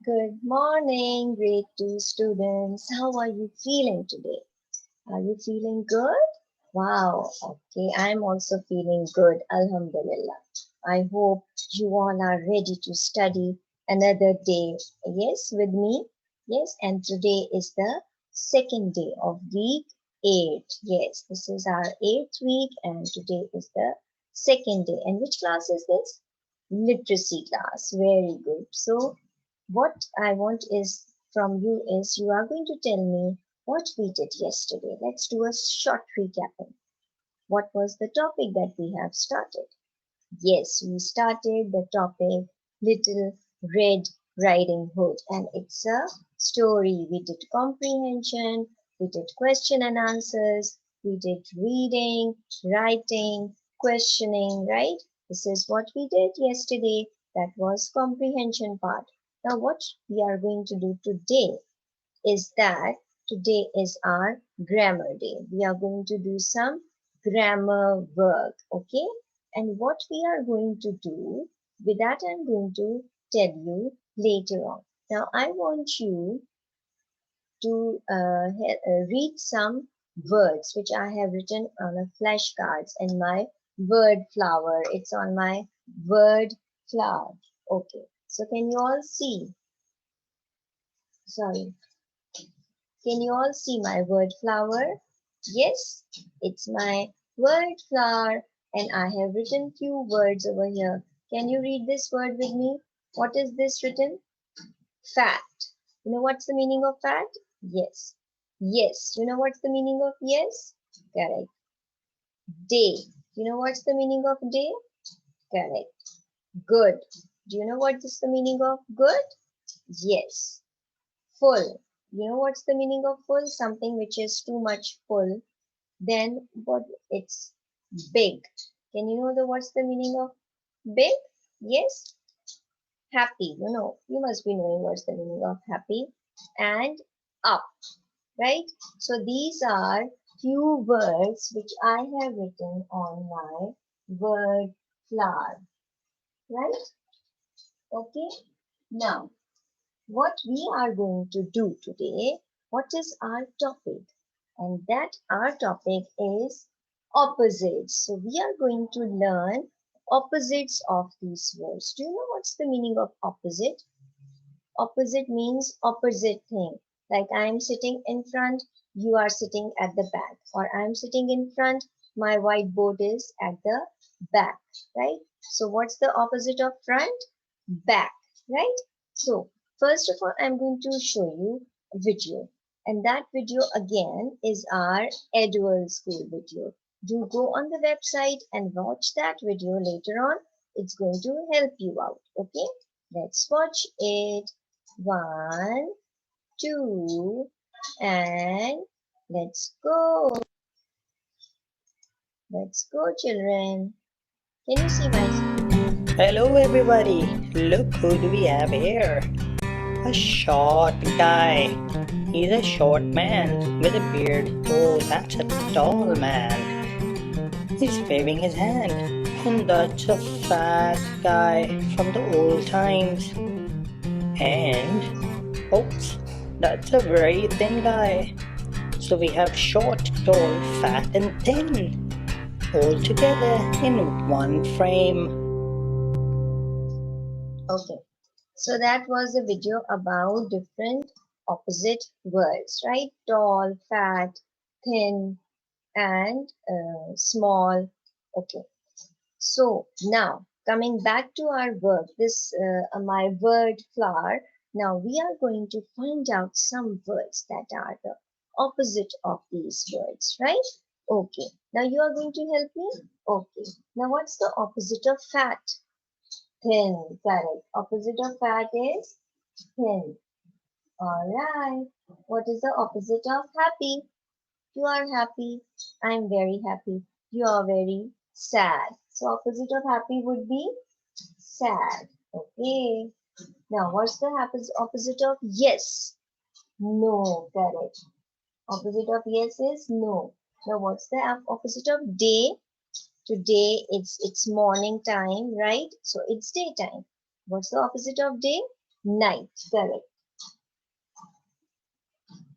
Good morning, grade 2 students. How are you feeling today? Are you feeling good? Wow, okay, I'm also feeling good, Alhamdulillah. I hope you all are ready to study another day. Yes, with me? Yes, and today is the second day of week 8. Yes, this is our 8th week, and today is the second day. And which class is this? Literacy class. Very good. So, what I want is from you is you are going to tell me what we did yesterday. Let's do a short recapping. What was the topic that we have started? Yes, we started the topic Little Red Riding Hood, and it's a story. We did comprehension, we did question and answers, we did reading, writing, questioning, right? This is what we did yesterday. That was comprehension part. Now, what we are going to do today is that today is our grammar day. We are going to do some grammar work, okay? And what we are going to do, with that I'm going to tell you later on. Now I want you to read some words which I have written on a flashcards and my word flower. It's on my word flower. Okay, so can you all see? Sorry. Can you all see my word flower? Yes, it's my word flower and I have written few words over here. Can you read this word with me? What is this written? Fat. You know what's the meaning of fat? Yes. Yes. You know what's the meaning of yes? Correct. Day. You know what's the meaning of day? Correct. Good. Do you know what is the meaning of good? Yes. Full. You know what's the meaning of full? Something which is too much full. Then what? It's big. Can you know the what's the meaning of big? Yes. Happy. You must be knowing what's the meaning of happy. And up, right? So these are few words which I have written on my word flower, right? Okay. Now, what we are going to do today, what is our topic? And that our topic is opposites. So we are going to learn opposites of these words. Do you know what's the meaning of opposite? Opposite means opposite thing. Like I am sitting in front, you are sitting at the back. Or I am sitting in front, my whiteboard is at the back, right? So what's the opposite of front? Back, right? So first of all, I'm going to show you a video. And that video again is our Edward School video. Do go on the website and watch that video later on. It's going to help you out, okay? Let's watch it. One, two, and let's go. Let's go, children. Can you see my... Hello everybody, look who do we have here. A short guy. He's a short man with a beard. Oh, that's a tall man. He's waving his hand. And that's a fat guy from the old times. And, oops, that's a very thin guy. So we have short, tall, fat and thin. All together in one frame. Okay, so that was a video about different opposite words, right? Tall, fat, thin, and small. Okay, so now coming back to our work, this my word flower. Now we are going to find out some words that are the opposite of these words, right? Okay, now you are going to help me. Okay, now what's the opposite of fat? Thin, correct. Opposite of fat is thin. Alright. What is the opposite of happy? You are happy. I'm very happy. You are very sad. So opposite of happy would be sad. Okay. Now what's the opposite of yes? No, correct. Opposite of yes is no. Now what's the opposite of day? Today it's morning time, right? So it's daytime. What's the opposite of day? Night, correct.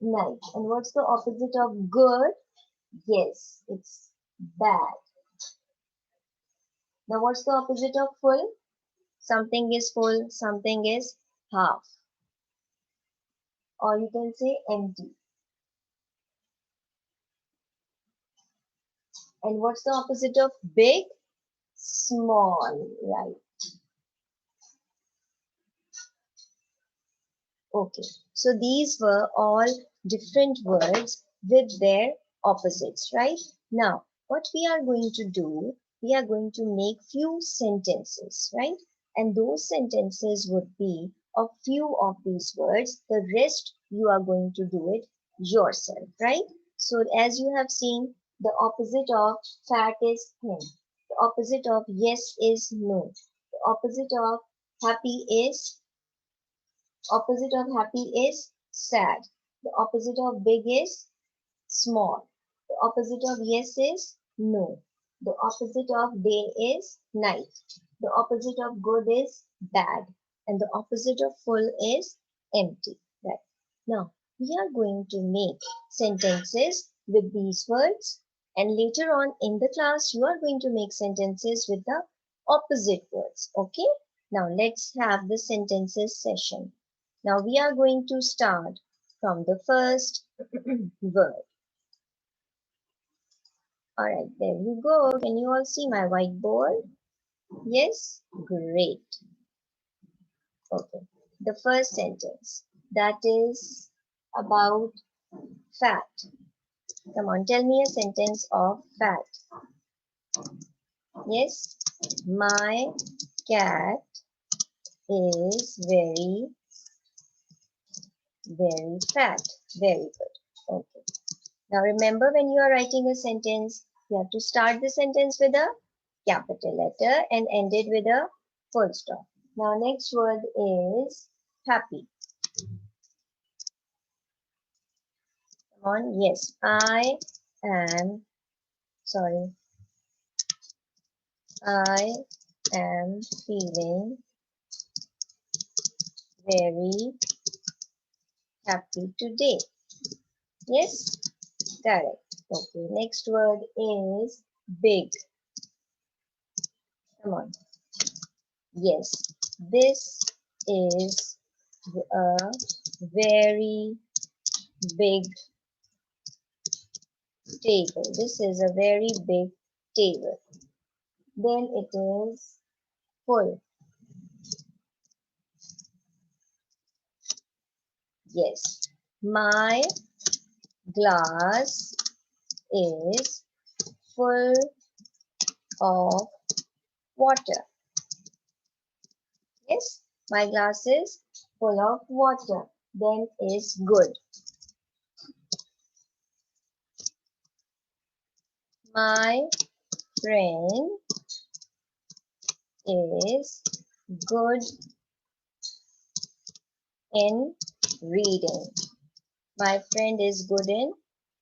Night. And what's the opposite of good? Yes, it's bad. Now what's the opposite of full? Something is full, something is half. Or you can say empty. And what's the opposite of big? Small, right? Okay, so these were all different words with their opposites, right? Now, what we are going to do, we are going to make few sentences, right? And those sentences would be a few of these words. The rest you are going to do it yourself, right? So as you have seen, the opposite of fat is thin. The opposite of yes is no. The opposite of happy is Opposite of happy is sad. The opposite of big is small. The opposite of yes is no. The opposite of day is night. The opposite of good is bad. And the opposite of full is empty. Right. Now, we are going to make sentences with these words. And later on in the class, you are going to make sentences with the opposite words. Okay. Now, let's have the sentences session. Now, we are going to start from the first word. All right, there you go. Can you all see my whiteboard? Yes? Great. Okay. The first sentence, that is about fat. Come on, tell me a sentence of fat. Yes? My cat is very, very fat. Very good. Okay. Now remember, when you are writing a sentence, you have to start the sentence with a capital letter and end it with a full stop. Now next word is happy. Come on, yes, am, sorry, I am feeling very happy today. Yes, correct. Okay, next word is big. Come on. Yes, this is a very big table. This is a very big table. Then it is full. Yes, my glass is full of water. Yes, my glass is full of water. Then is good. My friend is good in reading. My friend is good in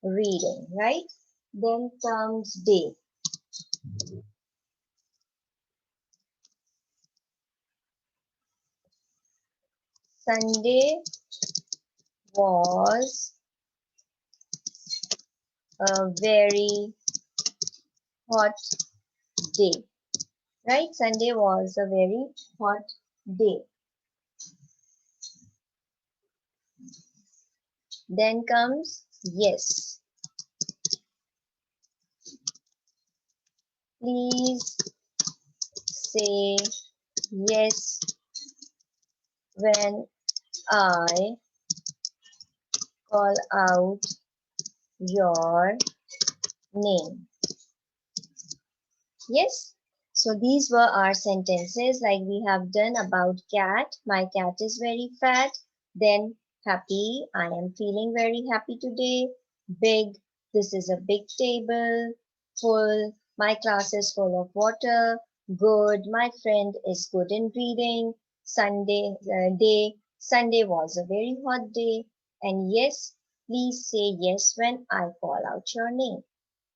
reading, right? Then comes day. Sunday was a very hot day, right? Sunday was a very hot day. Then comes yes. Please say yes when I call out your name. Yes. So these were our sentences like we have done about cat. My cat is very fat. Then happy. I am feeling very happy today. Big. This is a big table. Full. My class is full of water. Good. My friend is good in reading. Sunday day. Sunday was a very hot day. And yes, please say yes when I call out your name.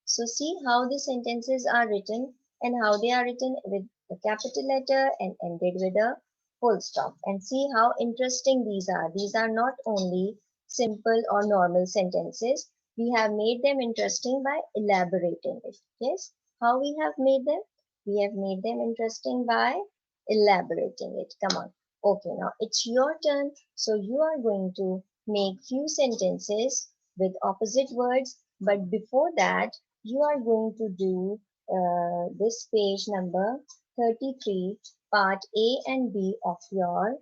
So see how the sentences are written and how they are written with a capital letter and ended with a full stop. And see how interesting these are. These are not only simple or normal sentences. We have made them interesting by elaborating it. Yes, how we have made them? We have made them interesting by elaborating it. Come on. Okay, now it's your turn. So you are going to make few sentences with opposite words. But before that, you are going to do this page number 33, part A and B of your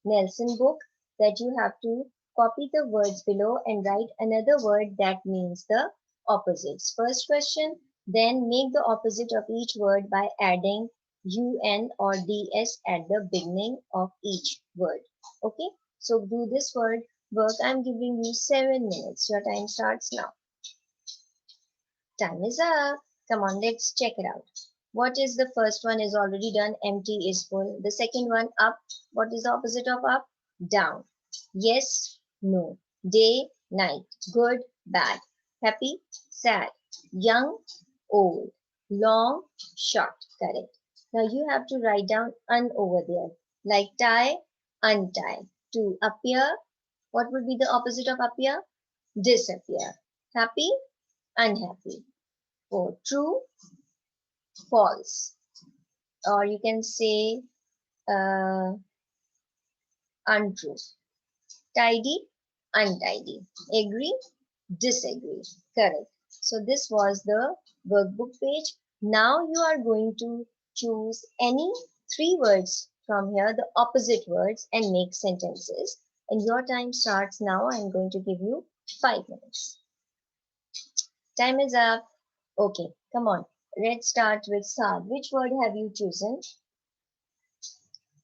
Nelson book, that you have to copy the words below and write another word that means the opposites. First question, then make the opposite of each word by adding un or ds at the beginning of each word. Okay, so do this word work. I'm giving you 7 minutes. Your time starts now. Time is up. Come on, let's check it out. What is the first one is already done? Empty is full. The second one, up. What is the opposite of up? Down. Yes, no. Day, night. Good, bad. Happy, sad. Young, old. Long, short. Correct. Now you have to write down un over there. Like tie, untie. To appear, what would be the opposite of appear? Disappear. Happy, unhappy. For true, false, or you can say uh, untrue. Tidy, untidy. Agree, disagree. Correct. So this was the workbook page. Now you are going to choose any three words from here, the opposite words, and make sentences. And your time starts now. I'm going to give you 5 minutes. Time is up. Okay, come on. Let's start with Saad. Which word have you chosen?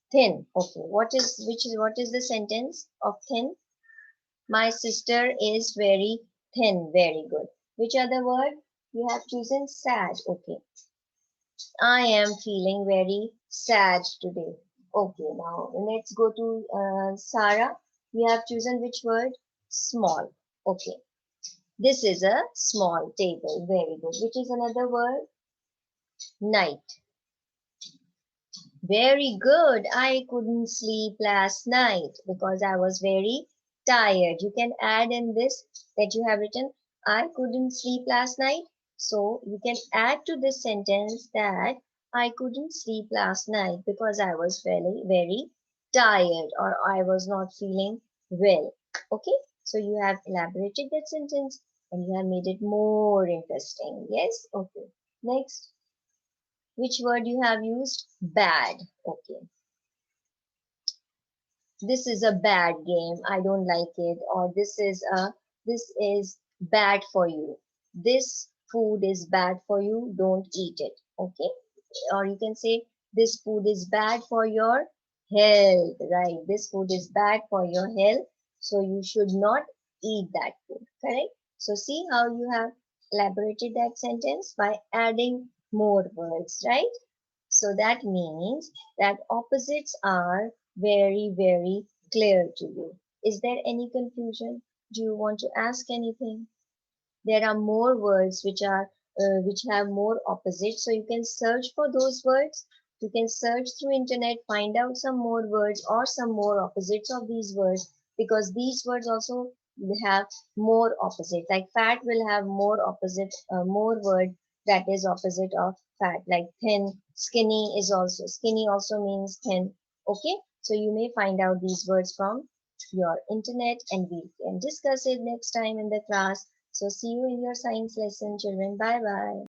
Thin. Okay. What is the sentence of thin? My sister is very thin. Very good. Which other word? You have chosen sad. Okay. I am feeling very sad today. Okay. Now let's go to Sarah. You have chosen which word? Small. Okay. This is a small table. Very good. Which is another word? Night. Very good. I couldn't sleep last night because I was very tired. You can add in this that you have written, I couldn't sleep last night. So you can add to this sentence that I couldn't sleep last night because I was very, very tired, or I was not feeling well. Okay. So you have elaborated that sentence and you have made it more interesting. Yes. Okay. Next. Which word you have used? Bad. Okay. This is a bad game. I don't like it. Or this is bad for you. This food is bad for you. Don't eat it. Okay. Or you can say this food is bad for your health. Right. This food is bad for your health. So you should not eat that food. Correct. So see how you have elaborated that sentence by adding more words, right? So that means that opposites are very, very clear to you. Is there any confusion? Do you want to ask anything? There are more words which have more opposites, so you can search for those words. You can search through internet, find out some more words or some more opposites of these words, because these words also have more opposite. Like fat will have more opposite, more word that is opposite of fat. Like thin, skinny also means thin. Okay, so you may find out these words from your internet, and we can discuss it next time in the class. So see you in your science lesson, children. Bye bye.